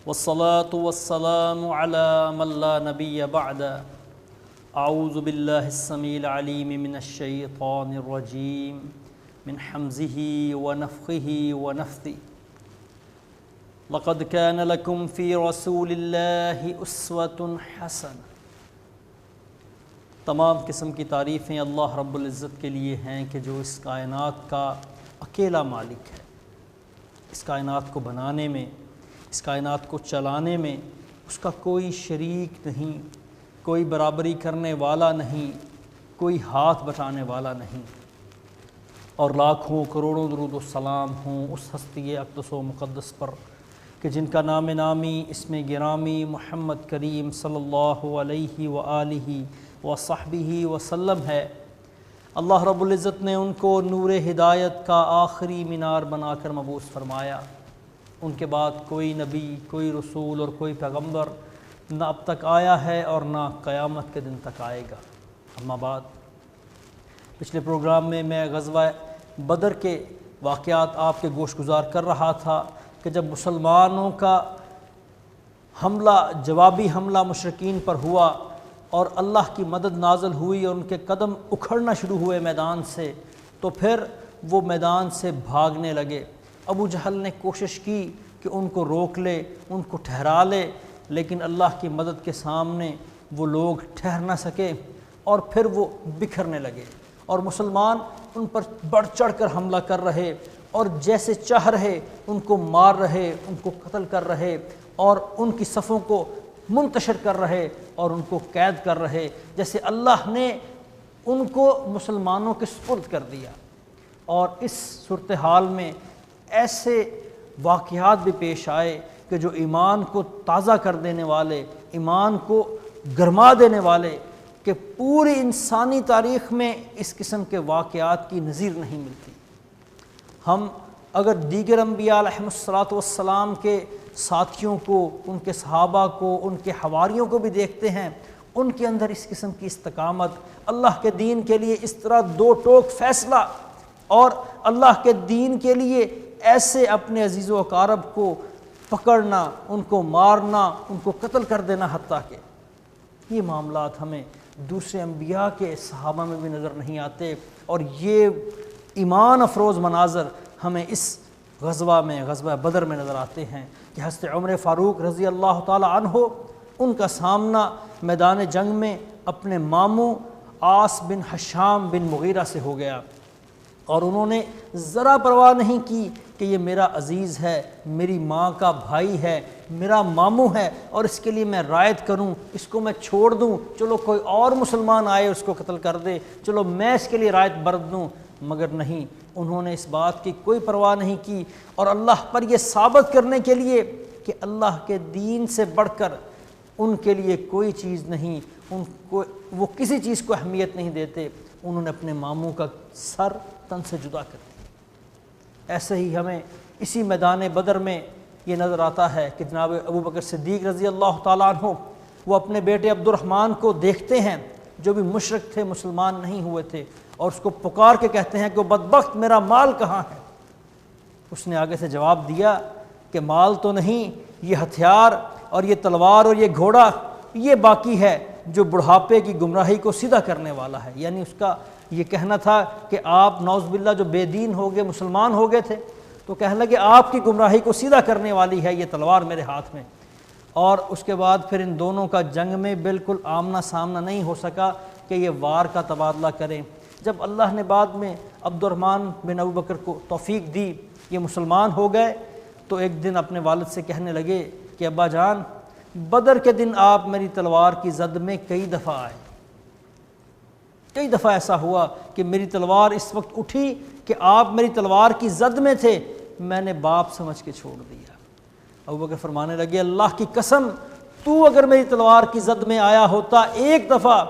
والصلاة والسلام على من لا نبي بعد أعوذ بالله السميع العليم من الشيطان الرجيم من حمزه ونفخه ونفثه لقد كان لكم في رسول الله أسوة حسنة۔ تمام قسم کی تعریفیں اللہ رب العزت کے لیے ہیں کہ جو اس کائنات کا اکیلا مالک ہے۔ اس کائنات کو بنانے میں، اس کائنات کو چلانے میں اس کا کوئی شریک نہیں، کوئی برابری کرنے والا نہیں، کوئی ہاتھ بٹانے والا نہیں۔ اور لاکھوں کروڑوں درود و سلام ہوں اس ہستی اقدس و مقدس پر کہ جن کا نام نامی اسم گرامی محمد کریم صلی اللہ علیہ وآلہ وصحبہ وسلم ہے۔ اللہ رب العزت نے ان کو نور ہدایت کا آخری مینار بنا کر مبعوث فرمایا۔ ان کے بعد کوئی نبی، کوئی رسول اور کوئی پیغمبر نہ اب تک آیا ہے اور نہ قیامت کے دن تک آئے گا۔ اما بعد، پچھلے پروگرام میں غزوہ بدر کے واقعات آپ کے گوش گزار کر رہا تھا کہ جب مسلمانوں کا حملہ، جوابی حملہ مشرکین پر ہوا اور اللہ کی مدد نازل ہوئی اور ان کے قدم اکھڑنا شروع ہوئے میدان سے، تو پھر وہ میدان سے بھاگنے لگے۔ ابو جہل نے کوشش کی کہ ان کو روک لے، ان کو ٹھہرا لے، لیکن اللہ کی مدد کے سامنے وہ لوگ ٹھہر نہ سکے اور پھر وہ بکھرنے لگے اور مسلمان ان پر بڑھ چڑھ کر حملہ کر رہے اور جیسے چاہ رہے ان کو مار رہے، ان کو قتل کر رہے اور ان کی صفوں کو منتشر کر رہے اور ان کو قید کر رہے، جیسے اللہ نے ان کو مسلمانوں کے سپرد کر دیا۔ اور اس صورتحال میں ایسے واقعات بھی پیش آئے کہ جو ایمان کو تازہ کر دینے والے، ایمان کو گرما دینے والے، کہ پوری انسانی تاریخ میں اس قسم کے واقعات کی نظیر نہیں ملتی۔ ہم اگر دیگر انبیاء علیہ السلام کے ساتھیوں کو، ان کے صحابہ کو، ان کے حواریوں کو بھی دیکھتے ہیں، ان کے اندر اس قسم کی استقامت، اللہ کے دین کے لیے اس طرح دو ٹوک فیصلہ اور اللہ کے دین کے لیے ایسے اپنے عزیز و اقارب کو پکڑنا، ان کو مارنا، ان کو قتل کر دینا، حتیٰ کہ یہ معاملات ہمیں دوسرے انبیاء کے صحابہ میں بھی نظر نہیں آتے۔ اور یہ ایمان افروز مناظر ہمیں اس غزوہ میں، غزوہ بدر میں نظر آتے ہیں کہ حضرت عمر فاروق رضی اللہ تعالی عنہ، ان کا سامنا میدان جنگ میں اپنے ماموں عاص بن ہشام بن مغیرہ سے ہو گیا اور انہوں نے ذرا پرواہ نہیں کی کہ یہ میرا عزیز ہے، میری ماں کا بھائی ہے، میرا ماموں ہے اور اس کے لیے میں رعایت کروں، اس کو میں چھوڑ دوں، چلو کوئی اور مسلمان آئے اس کو قتل کر دے، چلو میں اس کے لیے رعایت برت دوں۔ مگر نہیں، انہوں نے اس بات کی کوئی پرواہ نہیں کی اور اللہ پر یہ ثابت کرنے کے لیے کہ اللہ کے دین سے بڑھ کر ان کے لیے کوئی چیز نہیں، وہ کسی چیز کو اہمیت نہیں دیتے، انہوں نے اپنے ماموں کا سر تن سے جدا کر دیا۔ ایسے ہی ہمیں اسی میدان بدر میں یہ نظر آتا ہے کہ جناب ابو بکر صدیق رضی اللہ تعالیٰ عنہ، وہ اپنے بیٹے عبد الرحمن کو دیکھتے ہیں جو بھی مشرک تھے، مسلمان نہیں ہوئے تھے، اور اس کو پکار کے کہتے ہیں کہ وہ بدبخت میرا مال کہاں ہے؟ اس نے آگے سے جواب دیا کہ مال تو نہیں، یہ ہتھیار اور یہ تلوار اور یہ گھوڑا یہ باقی ہے جو بڑھاپے کی گمراہی کو سیدھا کرنے والا ہے۔ یعنی اس کا یہ کہنا تھا کہ آپ نعوذ باللہ جو بے دین ہو گئے، مسلمان ہو گئے تھے، تو کہنے لگے آپ کی گمراہی کو سیدھا کرنے والی ہے یہ تلوار میرے ہاتھ میں۔ اور اس کے بعد پھر ان دونوں کا جنگ میں بالکل آمنا سامنا نہیں ہو سکا کہ یہ وار کا تبادلہ کریں۔ جب اللہ نے بعد میں عبد الرحمن بن ابو بکر کو توفیق دی، یہ مسلمان ہو گئے، تو ایک دن اپنے والد سے کہنے لگے کہ ابا جان، بدر کے دن آپ میری تلوار کی زد میں کئی دفعہ آئے، کئی دفعہ ایسا ہوا کہ میری تلوار اس وقت اٹھی کہ آپ میری تلوار کی زد میں تھے، میں نے باپ سمجھ کے چھوڑ دیا۔ ابو بکر فرمانے لگے اللہ کی قسم، تو اگر میری تلوار کی زد میں آیا ہوتا ایک دفعہ،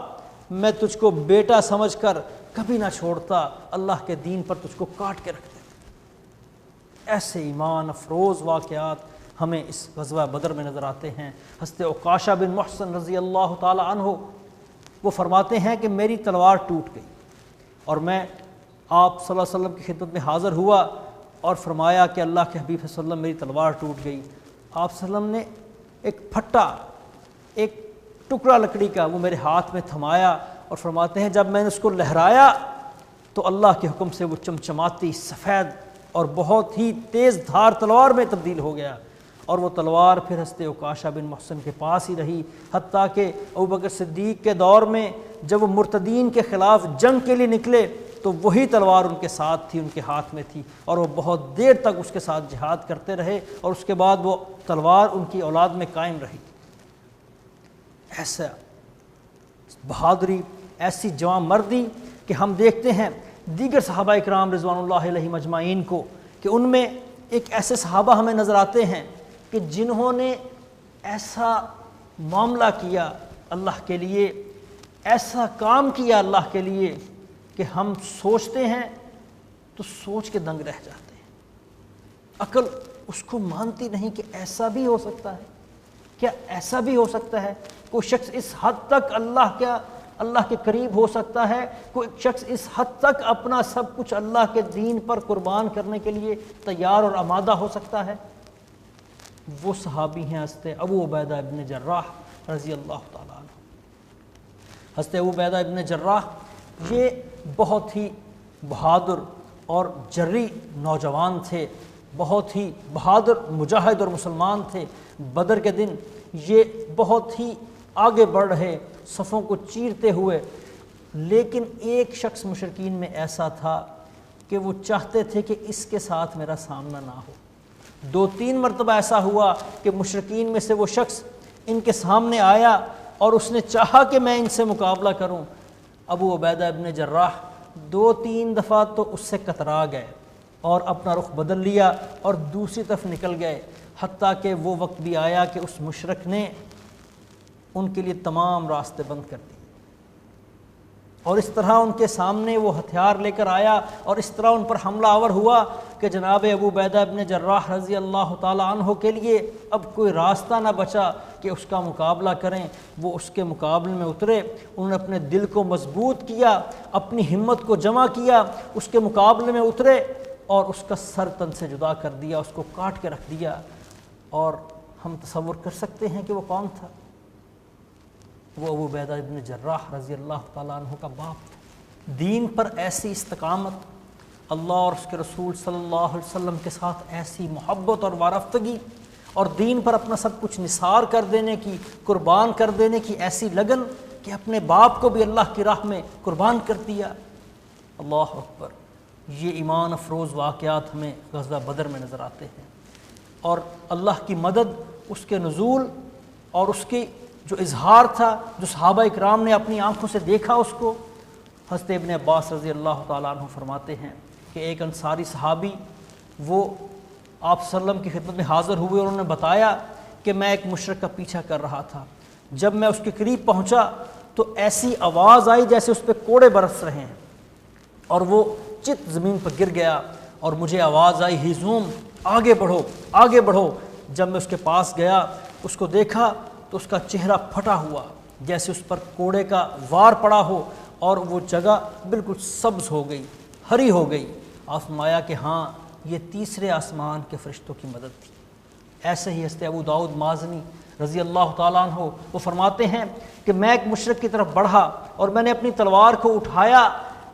میں تجھ کو بیٹا سمجھ کر کبھی نہ چھوڑتا، اللہ کے دین پر تجھ کو کاٹ کے رکھ دیتا۔ ایسے ایمان افروز واقعات ہمیں اس غزوہ بدر میں نظر آتے ہیں۔ حضرت عکاشہ بن محصن رضی اللہ تعالی عنہ، وہ فرماتے ہیں کہ میری تلوار ٹوٹ گئی اور میں آپ صلی اللہ علیہ وسلم کی خدمت میں حاضر ہوا اور فرمایا کہ اللہ کے حبیب صلی اللہ علیہ وسلم میری تلوار ٹوٹ گئی۔ آپ صلی اللہ علیہ وسلم نے ایک پھٹا، ایک ٹکڑا لکڑی کا وہ میرے ہاتھ میں تھمایا، اور فرماتے ہیں جب میں نے اس کو لہرایا تو اللہ کے حکم سے وہ چمچماتی سفید اور بہت ہی تیز دھار تلوار میں تبدیل ہو گیا، اور وہ تلوار پھر حضرت عکاشہ بن محصن کے پاس ہی رہی، حتیٰ کہ ابوبکر صدیق کے دور میں جب وہ مرتدین کے خلاف جنگ کے لیے نکلے تو وہی تلوار ان کے ساتھ تھی، ان کے ہاتھ میں تھی، اور وہ بہت دیر تک اس کے ساتھ جہاد کرتے رہے، اور اس کے بعد وہ تلوار ان کی اولاد میں قائم رہی۔ ایسا بہادری، ایسی جواں مردی کہ ہم دیکھتے ہیں دیگر صحابہ اکرام رضوان اللہ علیہم اجمعین کو کہ ان میں ایک ایسے صحابہ ہمیں نظر آتے ہیں کہ جنہوں نے ایسا معاملہ کیا اللہ کے لیے، ایسا کام کیا اللہ کے لیے کہ ہم سوچتے ہیں تو سوچ کے دنگ رہ جاتے ہیں۔ عقل اس کو مانتی نہیں کہ ایسا بھی ہو سکتا ہے، کیا ایسا بھی ہو سکتا ہے؟ کوئی شخص اس حد تک اللہ کے قریب ہو سکتا ہے؟ کوئی شخص اس حد تک اپنا سب کچھ اللہ کے دین پر قربان کرنے کے لیے تیار اور آمادہ ہو سکتا ہے؟ وہ صحابی ہیں حضرت ابو عبیدہ ابن جراح رضی اللہ تعالیٰ عنہ۔ حضرت ابو عبیدہ ابن جراح یہ بہت ہی بہادر اور جری نوجوان تھے، بہت ہی بہادر مجاہد اور مسلمان تھے۔ بدر کے دن یہ بہت ہی آگے بڑھ رہے، صفوں کو چیرتے ہوئے، لیکن ایک شخص مشرکین میں ایسا تھا کہ وہ چاہتے تھے کہ اس کے ساتھ میرا سامنا نہ ہو۔ 2-3 مرتبہ ایسا ہوا کہ مشرکین میں سے وہ شخص ان کے سامنے آیا اور اس نے چاہا کہ میں ان سے مقابلہ کروں۔ ابو عبیدہ ابن جراح 2-3 دفعہ تو اس سے کترا گئے اور اپنا رخ بدل لیا اور دوسری طرف نکل گئے، حتیٰ کہ وہ وقت بھی آیا کہ اس مشرک نے ان کے لیے تمام راستے بند کر دیے، اور اس طرح ان کے سامنے وہ ہتھیار لے کر آیا اور اس طرح ان پر حملہ آور ہوا کہ جناب ابو عبیدہ ابن جراح رضی اللہ تعالیٰ عنہ کے لیے اب کوئی راستہ نہ بچا کہ اس کا مقابلہ کریں۔ وہ اس کے مقابلے میں اترے، انہوں نے اپنے دل کو مضبوط کیا، اپنی ہمت کو جمع کیا، اس کے مقابلے میں اترے اور اس کا سر تن سے جدا کر دیا، اس کو کاٹ کے رکھ دیا۔ اور ہم تصور کر سکتے ہیں کہ وہ کون تھا؟ وہ ابو عبیدہ ابن جراح رضی اللہ تعالیٰ عنہ کا باپ تھا۔ دین پر ایسی استقامت، اللہ اور اس کے رسول صلی اللہ علیہ وسلم کے ساتھ ایسی محبت اور وارفتگی، اور دین پر اپنا سب کچھ نثار کر دینے کی، قربان کر دینے کی ایسی لگن کہ اپنے باپ کو بھی اللہ کی راہ میں قربان کر دیا۔ اللہ اکبر! یہ ایمان افروز واقعات ہمیں غزوہ بدر میں نظر آتے ہیں، اور اللہ کی مدد، اس کے نزول اور اس کی جو اظہار تھا، جو صحابہ اکرام نے اپنی آنکھوں سے دیکھا اس کو۔ حضرت ابن عباس رضی اللہ تعالیٰ عنہ فرماتے ہیں کہ ایک انصاری صحابی وہ آپ صلی اللہ علیہ وسلم کی خدمت میں حاضر ہوئے اور انہوں نے بتایا کہ میں ایک مشرک کا پیچھا کر رہا تھا، جب میں اس کے قریب پہنچا تو ایسی آواز آئی جیسے اس پہ کوڑے برس رہے ہیں، اور وہ چت زمین پر گر گیا، اور مجھے آواز آئی ہزوم، آگے بڑھو آگے بڑھو۔ جب میں اس کے پاس گیا، اس کو دیکھا تو اس کا چہرہ پھٹا ہوا جیسے اس پر کوڑے کا وار پڑا ہو، اور وہ جگہ بالکل سبز ہو گئی، ہری ہو گئی۔ آپ فرمایا کہ ہاں، یہ تیسرے آسمان کے فرشتوں کی مدد تھی۔ ایسے ہی حضرت ابو داؤد مازنی رضی اللہ تعالیٰ عنہ وہ فرماتے ہیں کہ میں ایک مشرک کی طرف بڑھا اور میں نے اپنی تلوار کو اٹھایا،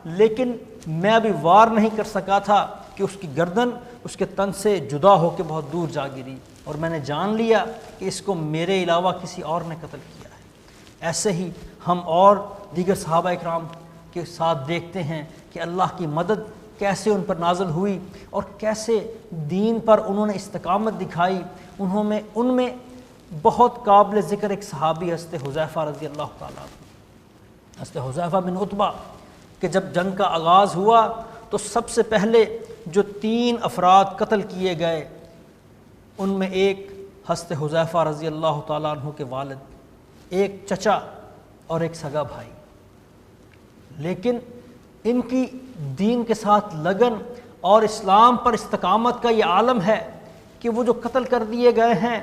لیکن میں ابھی وار نہیں کر سکا تھا کہ اس کی گردن اس کے تن سے جدا ہو کے بہت دور جا گری، اور میں نے جان لیا کہ اس کو میرے علاوہ کسی اور نے قتل کیا ہے۔ ایسے ہی ہم اور دیگر صحابہ اکرام کے ساتھ دیکھتے ہیں کہ اللہ کی مدد کیسے ان پر نازل ہوئی، اور کیسے دین پر انہوں نے استقامت دکھائی۔ ان میں بہت قابل ذکر ایک صحابی حضرت حذیفہ رضی اللہ تعالیٰ عنہ، حضرت حذیفہ بن عتبہ، کہ جب جنگ کا آغاز ہوا تو سب سے پہلے جو 3 افراد قتل کیے گئے، ان میں ایک حضرت حذیفہ رضی اللہ تعالیٰ عنہ کے والد، ایک چچا اور ایک سگا بھائی۔ لیکن ان کی دین کے ساتھ لگن اور اسلام پر استقامت کا یہ عالم ہے کہ وہ جو قتل کر دیے گئے ہیں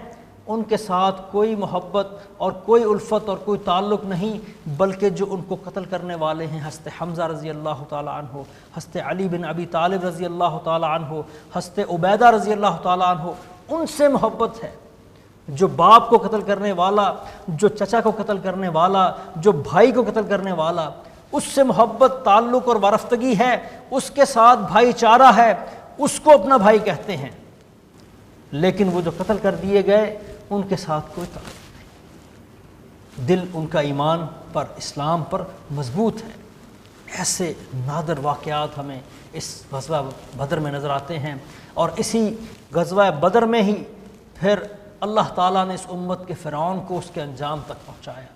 ان کے ساتھ کوئی محبت اور کوئی الفت اور کوئی تعلق نہیں، بلکہ جو ان کو قتل کرنے والے ہیں حضرت حمزہ رضی اللہ تعالیٰ عنہ، حضرت علی بن ابی طالب رضی اللہ تعالیٰ عنہ، حضرت عبیدہ رضی اللہ تعالیٰ عنہ، ان سے محبت ہے۔ جو باپ کو قتل کرنے والا، جو چچا کو قتل کرنے والا، جو بھائی کو قتل کرنے والا، اس سے محبت، تعلق اور وارفتگی ہے، اس کے ساتھ بھائی چارہ ہے، اس کو اپنا بھائی کہتے ہیں۔ لیکن وہ جو قتل کر دیے گئے ان کے ساتھ کوئی تعلق نہیں، دل ان کا ایمان پر، اسلام پر مضبوط ہے۔ ایسے نادر واقعات ہمیں اس غزوہ بدر میں نظر آتے ہیں، اور اسی غزوہ بدر میں ہی پھر اللہ تعالیٰ نے اس امت کے فرعون کو اس کے انجام تک پہنچایا،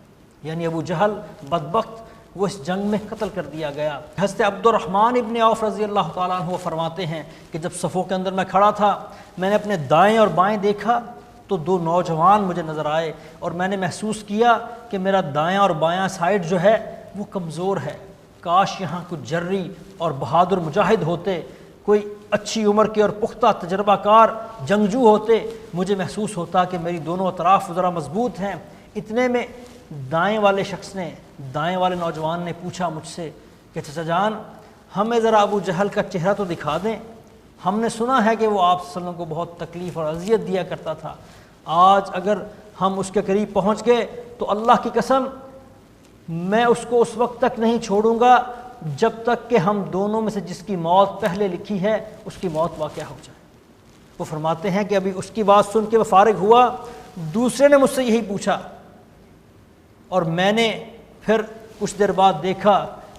یعنی ابو جہل بدبخت وہ اس جنگ میں قتل کر دیا گیا۔ حضرت عبد الرحمن ابن عوف رضی اللہ تعالیٰ عنہ فرماتے ہیں کہ جب صفوں کے اندر میں کھڑا تھا، میں نے اپنے دائیں اور بائیں دیکھا تو دو نوجوان مجھے نظر آئے، اور میں نے محسوس کیا کہ میرا دائیں اور بایاں سائڈ جو ہے وہ کمزور ہے، کاش یہاں کچھ جری اور بہادر مجاہد ہوتے، کوئی اچھی عمر کے اور پختہ تجربہ کار جنگجو ہوتے، مجھے محسوس ہوتا کہ میری دونوں اطراف ذرا مضبوط ہیں۔ اتنے میں دائیں والے شخص نے، دائیں والے نوجوان نے پوچھا مجھ سے کہ چچا جان، ہمیں ذرا ابو جہل کا چہرہ تو دکھا دیں، ہم نے سنا ہے کہ وہ آپ صلی اللہ علیہ وسلم کو بہت تکلیف اور اذیت دیا کرتا تھا، آج اگر ہم اس کے قریب پہنچ گئے تو اللہ کی قسم میں اس کو اس وقت تک نہیں چھوڑوں گا جب تک کہ ہم دونوں میں سے جس کی موت پہلے لکھی ہے اس کی موت واقع ہو جائے۔ وہ فرماتے ہیں کہ ابھی اس کی بات سن کے وہ فارغ ہوا، دوسرے نے مجھ سے یہی پوچھا، اور میں نے پھر کچھ دیر بعد دیکھا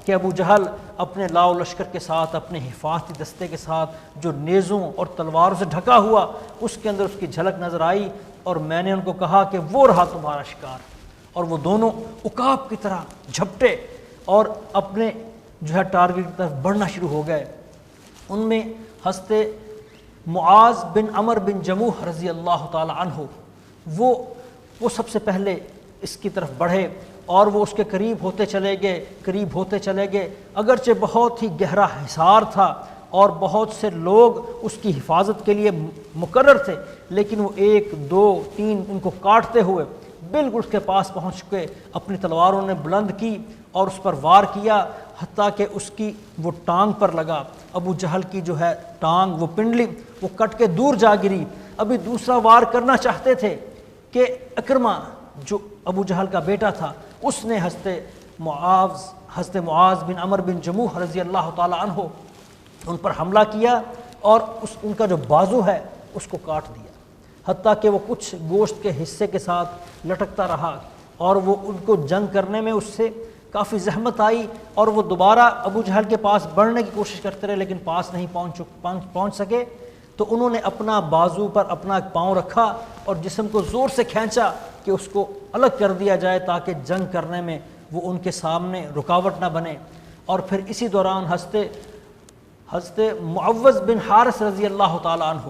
کہ ابو جہل اپنے لاؤ لشکر کے ساتھ، اپنے حفاظتی دستے کے ساتھ جو نیزوں اور تلواروں سے ڈھکا ہوا، اس کے اندر اس کی جھلک نظر آئی، اور میں نے ان کو کہا کہ وہ رہا تمہارا شکار، اور وہ دونوں عقاب کی طرح جھپٹے اور اپنے جو ہے ٹارگٹ کی طرف بڑھنا شروع ہو گئے۔ ان میں حضرت معاذ بن عمر بن جموح رضی اللہ تعالی عنہ وہ سب سے پہلے اس کی طرف بڑھے، اور وہ اس کے قریب ہوتے چلے گئے، اگرچہ بہت ہی گہرا حصار تھا اور بہت سے لوگ اس کی حفاظت کے لیے مقرر تھے، لیکن وہ 1 2 3 ان کو کاٹتے ہوئے بالکل اس کے پاس پہنچ کے اپنی تلواروں نے بلند کی اور اس پر وار کیا، حتیٰ کہ اس کی وہ ٹانگ پر لگا، ابو جہل کی جو ہے ٹانگ، وہ پنڈلی وہ کٹ کے دور جا گری۔ ابھی دوسرا وار کرنا چاہتے تھے کہ اکرمہ جو ابو جہل کا بیٹا تھا، اس نے حضرت معاذ بن عمر بن جموح رضی اللہ تعالی عنہ ان پر حملہ کیا، اور ان کا جو بازو ہے اس کو کاٹ دیا، حتیٰ کہ وہ کچھ گوشت کے حصے کے ساتھ لٹکتا رہا، اور وہ ان کو جنگ کرنے میں اس سے کافی زحمت آئی، اور وہ دوبارہ ابو جہل کے پاس بڑھنے کی کوشش کرتے رہے لیکن پاس نہیں پہنچ سکے۔ تو انہوں نے اپنا بازو پر اپنا ایک پاؤں رکھا اور جسم کو زور سے کھینچا کہ اس کو الگ کر دیا جائے تاکہ جنگ کرنے میں وہ ان کے سامنے رکاوٹ نہ بنے۔ اور پھر اسی دوران حضرت معوذ بن حارث رضی اللہ تعالیٰ عنہ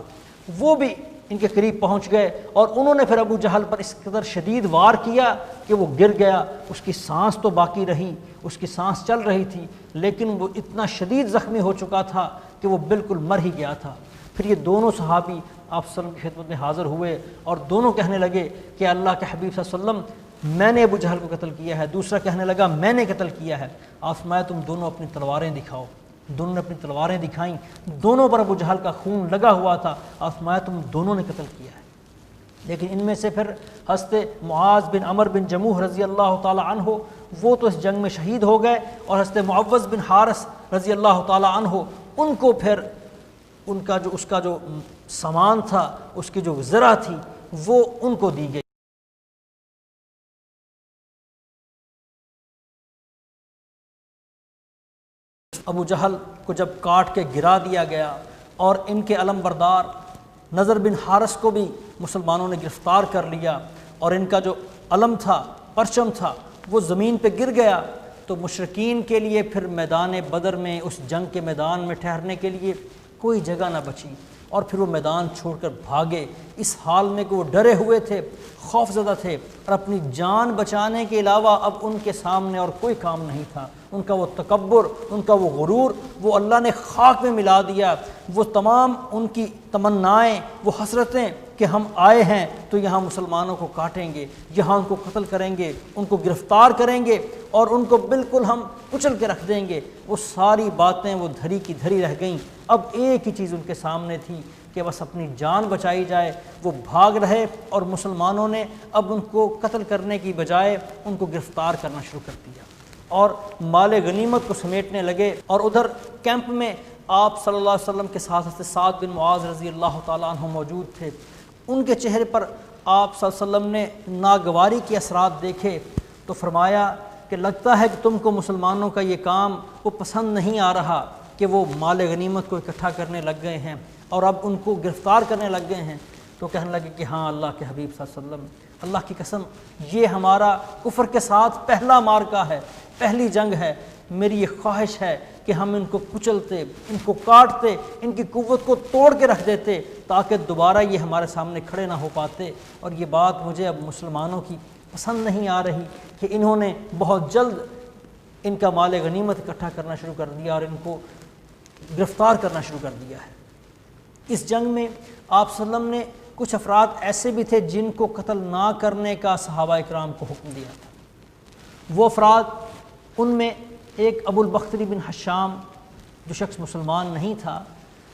وہ بھی ان کے قریب پہنچ گئے، اور انہوں نے پھر ابو جہل پر اس قدر شدید وار کیا کہ وہ گر گیا، اس کی سانس تو باقی رہی، اس کی سانس چل رہی تھی، لیکن وہ اتنا شدید زخمی ہو چکا تھا کہ وہ بالکل مر ہی گیا تھا۔ پھر یہ دونوں صحابی آپ صلی اللہ علیہ وسلم کی خدمت میں حاضر ہوئے اور دونوں کہنے لگے کہ اللہ کے حبیب صلی اللہ علیہ وسلم میں نے ابو جہل کو قتل کیا ہے، دوسرا کہنے لگا میں نے قتل کیا ہے۔ آپ فرمایا تم دونوں اپنی تلواریں دکھاؤ، دونوں نے اپنی تلواریں دکھائیں، دونوں پر ابو جہل کا خون لگا ہوا تھا۔ آپ فرمایا تم دونوں نے قتل کیا ہے۔ لیکن ان میں سے پھر حضرت معاذ بن عمر بن جموح رضی اللہ تعالی عنہ وہ تو اس جنگ میں شہید ہو گئے، اور حضرت معوذ بن حارث رضی اللہ تعالی عنہ ان کو پھر اس کا جو سامان تھا، اس کی جو زرہ تھی وہ ان کو دی گئی۔ ابو جہل کو جب کاٹ کے گرا دیا گیا اور ان کے علم بردار نضر بن حارث کو بھی مسلمانوں نے گرفتار کر لیا، اور ان کا جو علم تھا، پرچم تھا، وہ زمین پہ گر گیا، تو مشرکین کے لیے پھر میدان بدر میں، اس جنگ کے میدان میں ٹھہرنے کے لیے کوئی جگہ نہ بچی، اور پھر وہ میدان چھوڑ کر بھاگے، اس حال میں کہ وہ ڈرے ہوئے تھے، خوف زدہ تھے، اور اپنی جان بچانے کے علاوہ اب ان کے سامنے اور کوئی کام نہیں تھا۔ ان کا وہ تکبر، ان کا وہ غرور، وہ اللہ نے خاک میں ملا دیا۔ وہ تمام ان کی تمنائیں، وہ حسرتیں کہ ہم آئے ہیں تو یہاں مسلمانوں کو کاٹیں گے، یہاں ان کو قتل کریں گے، ان کو گرفتار کریں گے، اور ان کو بالکل ہم کچل کے رکھ دیں گے، وہ ساری باتیں وہ دھری کی دھری رہ گئیں۔ اب ایک ہی چیز ان کے سامنے تھی کہ بس اپنی جان بچائی جائے، وہ بھاگ رہے اور مسلمانوں نے اب ان کو قتل کرنے کی بجائے ان کو گرفتار کرنا شروع کر دیا اور مال غنیمت کو سمیٹنے لگے۔ اور ادھر کیمپ میں آپ صلی اللہ علیہ وسلم کے ساتھ حضرت سعد بن معاذ رضی اللہ تعالیٰ عنہ موجود تھے۔ ان کے چہرے پر آپ صلی اللہ علیہ وسلم نے ناگواری کے اثرات دیکھے تو فرمایا کہ لگتا ہے کہ تم کو مسلمانوں کا یہ کام وہ پسند نہیں آ رہا کہ وہ مال غنیمت کو اکٹھا کرنے لگ گئے ہیں اور اب ان کو گرفتار کرنے لگ گئے ہیں۔ تو کہنے لگے کہ ہاں اللہ کے حبیب صلی اللہ علیہ وسلم، اللہ کی قسم یہ ہمارا کفر کے ساتھ پہلا معرکہ ہے، پہلی جنگ ہے، میری یہ خواہش ہے کہ ہم ان کو کچلتے، ان کو کاٹتے، ان کی قوت کو توڑ کے رکھ دیتے تاکہ دوبارہ یہ ہمارے سامنے کھڑے نہ ہو پاتے۔ اور یہ بات مجھے اب مسلمانوں کی پسند نہیں آ رہی کہ انہوں نے بہت جلد ان کا مال غنیمت اکٹھا کرنا شروع کر دیا اور ان کو گرفتار کرنا شروع کر دیا ہے۔ اس جنگ میں آپ صلی اللہ علیہ وسلم نے کچھ افراد ایسے بھی تھے جن کو قتل نہ کرنے کا صحابہ اکرام کو حکم دیا تھا۔ وہ افراد، ان میں ایک ابو البختری بن حشام جو شخص مسلمان نہیں تھا،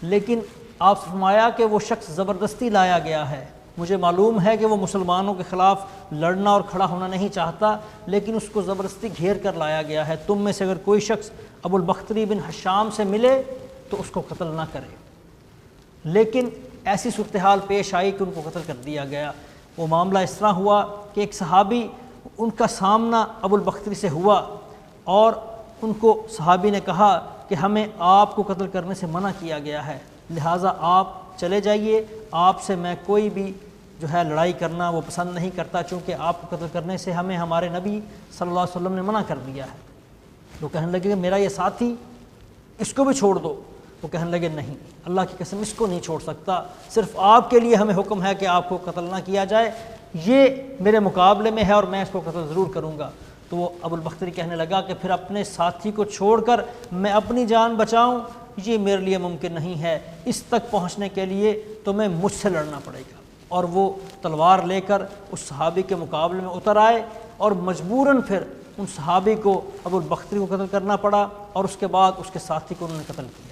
لیکن آپ سے فرمایا کہ وہ شخص زبردستی لایا گیا ہے، مجھے معلوم ہے کہ وہ مسلمانوں کے خلاف لڑنا اور کھڑا ہونا نہیں چاہتا، لیکن اس کو زبردستی گھیر کر لایا گیا ہے، تم میں سے اگر کوئی شخص ابو البختری بن حشام سے ملے تو اس کو قتل نہ کرے۔ لیکن ایسی صورتحال پیش آئی کہ ان کو قتل کر دیا گیا۔ وہ معاملہ اس طرح ہوا کہ ایک صحابی، ان کا سامنا ابو البختری سے ہوا اور ان کو صحابی نے کہا کہ ہمیں آپ کو قتل کرنے سے منع کیا گیا ہے، لہٰذا آپ چلے جائیے، آپ سے میں کوئی بھی جو ہے لڑائی کرنا وہ پسند نہیں کرتا، چونکہ آپ کو قتل کرنے سے ہمیں ہمارے نبی صلی اللہ علیہ وسلم نے منع کر دیا ہے۔ وہ کہنے لگے کہ میرا یہ ساتھی، اس کو بھی چھوڑ دو۔ وہ کہنے لگے نہیں، اللہ کی قسم اس کو نہیں چھوڑ سکتا، صرف آپ کے لیے ہمیں حکم ہے کہ آپ کو قتل نہ کیا جائے، یہ میرے مقابلے میں ہے اور میں اس کو قتل ضرور کروں گا۔ تو وہ ابو البختری کہنے لگا کہ پھر اپنے ساتھی کو چھوڑ کر میں اپنی جان بچاؤں، یہ میرے لیے ممکن نہیں ہے، اس تک پہنچنے کے لیے تمہیں مجھ سے لڑنا پڑے گا۔ اور وہ تلوار لے کر اس صحابی کے مقابلے میں اتر آئے اور مجبوراً پھر ان صحابی کو ابو البختری کو قتل کرنا پڑا اور اس کے بعد اس کے ساتھی کو انہوں نے قتل کیا۔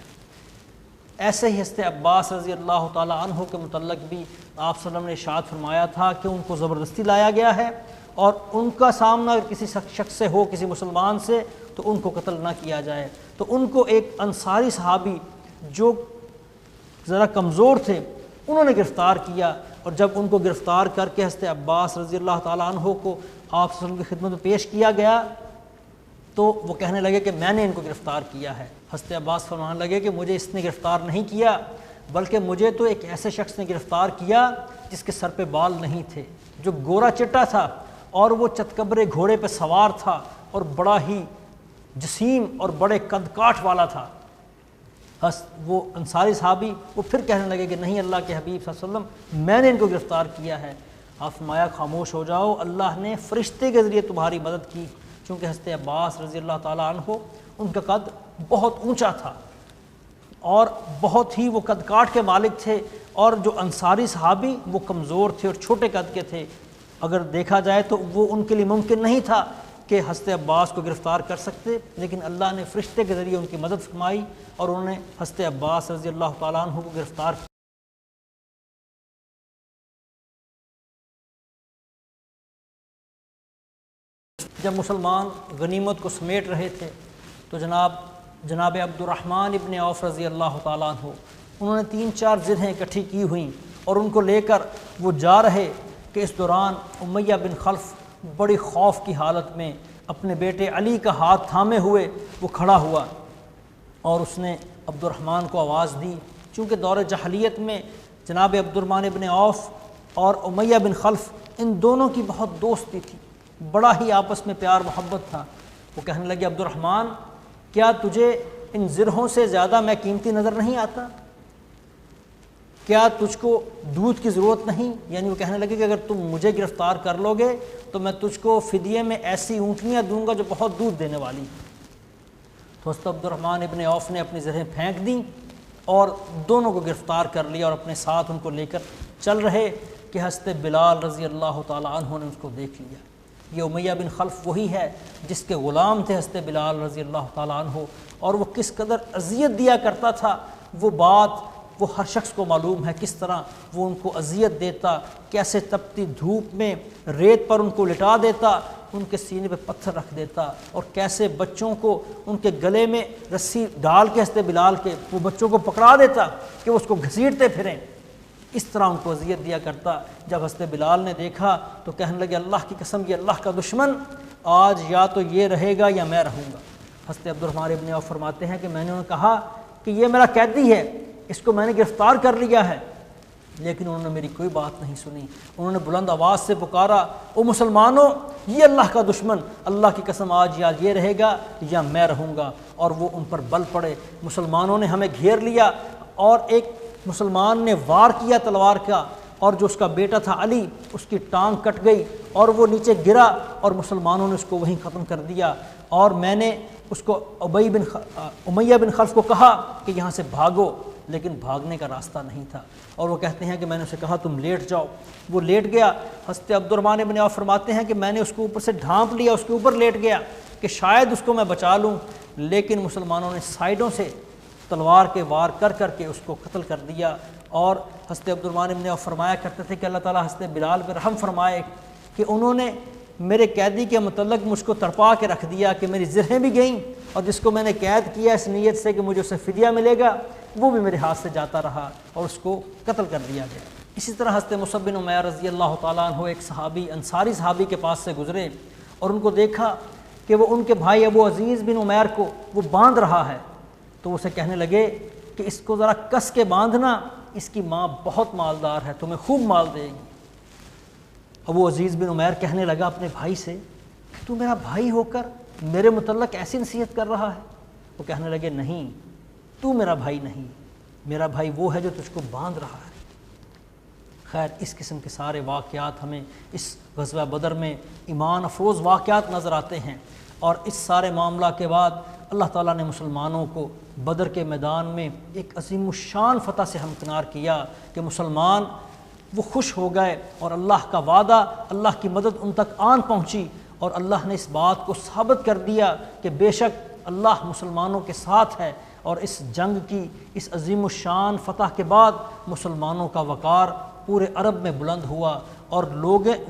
ایسے ہی حضرت عباس رضی اللہ تعالیٰ عنہ کے متعلق بھی آپ صلی اللہ علیہ وسلم نے ارشاد فرمایا تھا کہ ان کو زبردستی لایا گیا ہے اور ان کا سامنا اگر کسی شخص سے ہو، کسی مسلمان سے، تو ان کو قتل نہ کیا جائے۔ تو ان کو ایک انصاری صحابی جو ذرا کمزور تھے انہوں نے گرفتار کیا، اور جب ان کو گرفتار کر کے حضرت عباس رضی اللہ تعالیٰ عنہ کو آپ صلی اللہ علیہ وسلم کی خدمت میں پیش کیا گیا تو وہ کہنے لگے کہ میں نے ان کو گرفتار کیا ہے۔ حضرت عباس فرمانے لگے کہ مجھے اس نے گرفتار نہیں کیا، بلکہ مجھے تو ایک ایسے شخص نے گرفتار کیا جس کے سر پہ بال نہیں تھے، جو گورا چٹا تھا اور وہ چتکبرے گھوڑے پہ سوار تھا اور بڑا ہی جسیم اور بڑے قد کاٹ والا تھا۔ وہ انصاری صحابی وہ پھر کہنے لگے کہ نہیں اللہ کے حبیب صلی اللہ علیہ وسلم، میں نے ان کو گرفتار کیا ہے۔ آپ فرمایا خاموش ہو جاؤ، اللہ نے فرشتے کے ذریعے تمہاری مدد کی، چونکہ حضرت عباس رضی اللہ تعالیٰ عنہ ان کا قد بہت اونچا تھا اور بہت ہی وہ قد کاٹ کے مالک تھے، اور جو انصاری صحابی وہ کمزور تھے اور چھوٹے قد کے تھے۔ اگر دیکھا جائے تو وہ ان کے لیے ممکن نہیں تھا کہ حضرت عباس کو گرفتار کر سکتے، لیکن اللہ نے فرشتے کے ذریعے ان کی مدد فرمائی اور انہوں نے حضرت عباس رضی اللہ تعالیٰ عنہ کو گرفتار کیا۔ جب مسلمان غنیمت کو سمیٹ رہے تھے تو جناب عبد الرحمن ابن عوف رضی اللہ تعالیٰ عنہ انہوں نے 3-4 ذرہیں اکٹھی کی ہوئیں اور ان کو لے کر وہ جا رہے کہ اس دوران امیہ بن خلف بڑی خوف کی حالت میں اپنے بیٹے علی کا ہاتھ تھامے ہوئے وہ کھڑا ہوا اور اس نے عبد الرحمن کو آواز دی۔ چونکہ دور جاہلیت میں جناب عبد الرحمن ابن عوف اور امیہ بن خلف ان دونوں کی بہت دوستی تھی، بڑا ہی آپس میں پیار محبت تھا۔ وہ کہنے لگے عبد الرحمن، کیا تجھے ان زرہوں سے زیادہ میں قیمتی نظر نہیں آتا؟ کیا تجھ کو دودھ کی ضرورت نہیں؟ یعنی وہ کہنے لگے کہ اگر تم مجھے گرفتار کر لو گے تو میں تجھ کو فدیے میں ایسی اونٹنیاں دوں گا جو بہت دودھ دینے والی۔ تو حضرت عبد الرحمن ابن عوف نے اپنی زرہیں پھینک دیں اور دونوں کو گرفتار کر لیا اور اپنے ساتھ ان کو لے کر چل رہے کہ حضرت بلال رضی اللہ تعالیٰ عنہ نے اس کو دیکھ لیا۔ یہ امیہ بن خلف وہی ہے جس کے غلام تھے حضرت بلال رضی اللہ تعالیٰ عنہ، اور وہ کس قدر اذیت دیا کرتا تھا وہ بات وہ ہر شخص کو معلوم ہے کس طرح وہ ان کو اذیت دیتا، کیسے تپتی دھوپ میں ریت پر ان کو لٹا دیتا، ان کے سینے پہ پتھر رکھ دیتا، اور کیسے بچوں کو ان کے گلے میں رسی ڈال کے حضرت بلال کے وہ بچوں کو پکڑا دیتا کہ وہ اس کو گھسیٹتے پھریں، اس طرح ان کو اذیت دیا کرتا۔ جب حضرت بلال نے دیکھا تو کہنے لگے اللہ کی قسم یہ اللہ کا دشمن آج یا تو یہ رہے گا یا میں رہوں گا۔ حضرت عبدالرحمن ابن عوف فرماتے ہیں کہ میں نے انہیں کہا کہ یہ میرا قیدی ہے، اس کو میں نے گرفتار کر لیا ہے، لیکن انہوں نے میری کوئی بات نہیں سنی۔ انہوں نے بلند آواز سے پکارا او مسلمانوں، یہ اللہ کا دشمن اللہ کی قسم آج یا یہ رہے گا یا میں رہوں گا، اور وہ ان پر بل پڑے۔ مسلمانوں نے ہمیں گھیر لیا، اور ایک مسلمان نے وار کیا تلوار کا، اور جو اس کا بیٹا تھا علی، اس کی ٹانگ کٹ گئی اور وہ نیچے گرا، اور مسلمانوں نے اس کو وہیں ختم کر دیا۔ اور میں نے اس کو امیہ بن خلف کو کہا کہ یہاں سے بھاگو، لیکن بھاگنے کا راستہ نہیں تھا، اور وہ کہتے ہیں کہ میں نے اسے کہا تم لیٹ جاؤ، وہ لیٹ گیا۔ حضرت عبدالرحمن بن عوف فرماتے ہیں کہ میں نے اس کو اوپر سے ڈھانپ لیا، اس کے اوپر لیٹ گیا کہ شاید اس کو میں بچا لوں، لیکن مسلمانوں نے سائیڈوں سے تلوار کے وار کر کر کے اس کو قتل کر دیا۔ اور حضرت عبدالرحمن بن عوف فرمایا کرتے تھے کہ اللہ تعالیٰ حضرت بلال پہ رحم فرمائے کہ انہوں نے میرے قیدی کے متعلق مجھ کو تڑپا کے رکھ دیا کہ میری زرہیں بھی گئیں، اور جس کو میں نے قید کیا اس نیت سے کہ مجھے اسے فدیہ ملے گا، وہ بھی میرے ہاتھ سے جاتا رہا اور اس کو قتل کر دیا گیا۔ اسی طرح حضرت مصعب بن عمیر رضی اللہ تعالیٰ عنہ ایک صحابی انصاری صحابی کے پاس سے گزرے، اور ان کو دیکھا کہ وہ ان کے بھائی ابو عزیز بن عمیر کو وہ باندھ رہا ہے، تو اسے کہنے لگے کہ اس کو ذرا کس کے باندھنا، اس کی ماں بہت مالدار ہے، تمہیں خوب مال دے گی۔ ابو عزیز بن عمیر کہنے لگا اپنے بھائی سے کہ تو میرا بھائی ہو کر میرے متعلق ایسی نصیحت کر رہا ہے؟ وہ کہنے لگے نہیں، تو میرا بھائی نہیں، میرا بھائی وہ ہے جو تجھ کو باندھ رہا ہے۔ خیر، اس قسم کے سارے واقعات ہمیں اس غزوہ بدر میں ایمان افروز واقعات نظر آتے ہیں، اور اس سارے معاملہ کے بعد اللہ تعالیٰ نے مسلمانوں کو بدر کے میدان میں ایک عظیم الشان فتح سے ہمکنار کیا کہ مسلمان وہ خوش ہو گئے، اور اللہ کا وعدہ، اللہ کی مدد ان تک آن پہنچی، اور اللہ نے اس بات کو ثابت کر دیا کہ بے شک اللہ مسلمانوں کے ساتھ ہے۔ اور اس جنگ کی اس عظیم الشان فتح کے بعد مسلمانوں کا وقار پورے عرب میں بلند ہوا، اور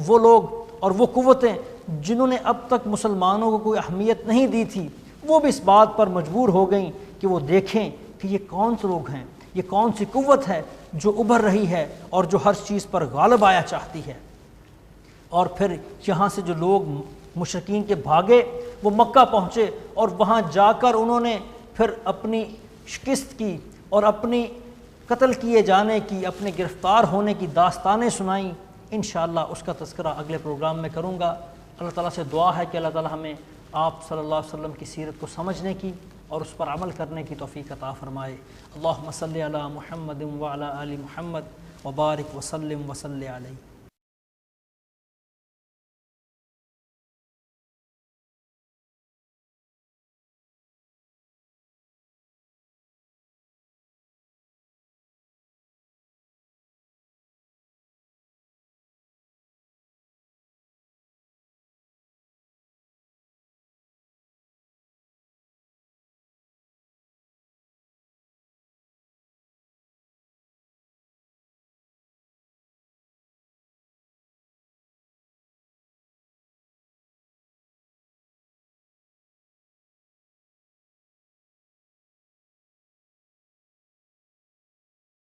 وہ لوگ اور وہ قوتیں جنہوں نے اب تک مسلمانوں کو کوئی اہمیت نہیں دی تھی، وہ بھی اس بات پر مجبور ہو گئیں کہ وہ دیکھیں کہ یہ کون سے لوگ ہیں، یہ کون سی قوت ہے جو ابھر رہی ہے اور جو ہر چیز پر غالب آیا چاہتی ہے۔ اور پھر یہاں سے جو لوگ مشرکین کے بھاگے وہ مکہ پہنچے، اور وہاں جا کر انہوں نے پھر اپنی شکست کی اور اپنی قتل کیے جانے کی، اپنے گرفتار ہونے کی داستانیں سنائیں۔ انشاءاللہ اس کا تذکرہ اگلے پروگرام میں کروں گا۔ اللہ تعالیٰ سے دعا ہے کہ اللہ تعالیٰ ہمیں آپ صلی اللہ علیہ وسلم کی سیرت کو سمجھنے کی اور اس پر عمل کرنے کی توفیق عطا فرمائے۔ اللہم صلی علی محمد وعلی آل محمد وبارک وسلم وصلی علیہ۔